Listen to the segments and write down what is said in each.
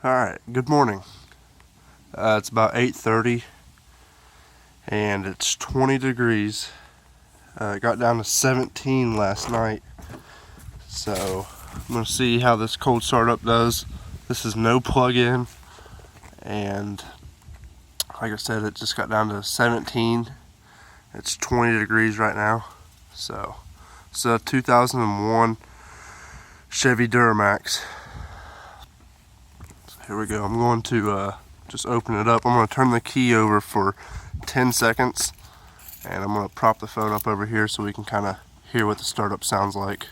Alright, good morning. It's about 8:30 and it's 20 degrees. It got down to 17 last night. So I'm going to see how this cold startup does. This is no plug-in, and like I said, it just got down to 17. It's 20 degrees right now. So it's a 2001 Chevy Duramax. Here we go. I'm going to just open it up. I'm going to turn the key over for 10 seconds, and I'm going to prop the phone up over here so we can kind of hear what the startup sounds like.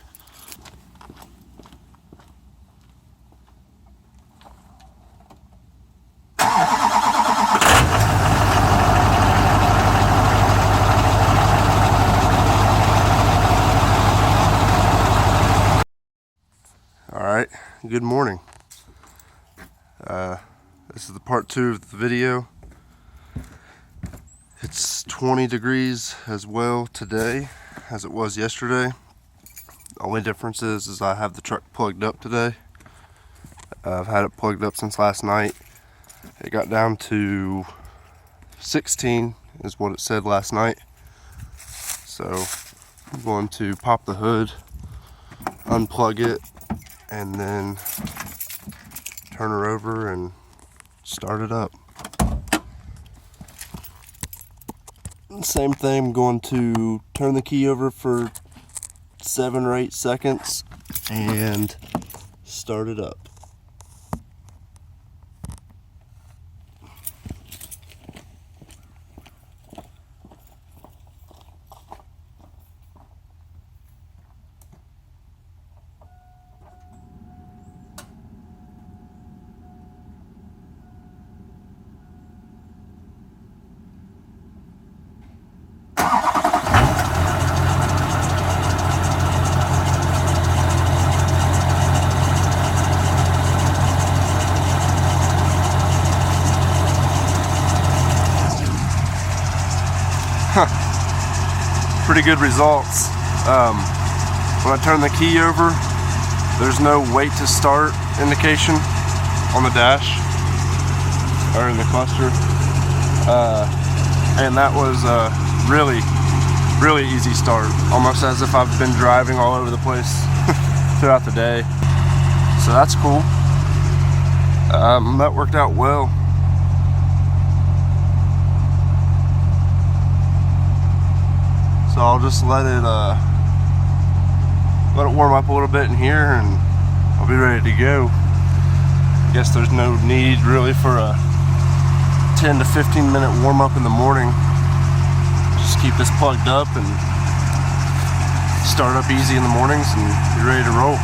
Alright, good morning. This is the part 2 of the video. It's 20 degrees as well today as it was yesterday. The only difference is I have the truck plugged up today. I've had it plugged up since last night. It got down to 16 is what it said last night. So I'm going to pop the hood, unplug it, and then turn her over and start it up. Same thing, I'm going to turn the key over for 7 or 8 seconds and start it up. Pretty good results. When I turn the key over, there's no wait to start indication on the dash or in the cluster, and that was a really easy start, almost as if I've been driving all over the place throughout the day. So that's cool. That worked out well. So I'll just let it warm up a little bit in here, and I'll be ready to go. I guess there's no need really for a 10 to 15 minute warm up in the morning. Just keep this plugged up and start up easy in the mornings and be ready to roll.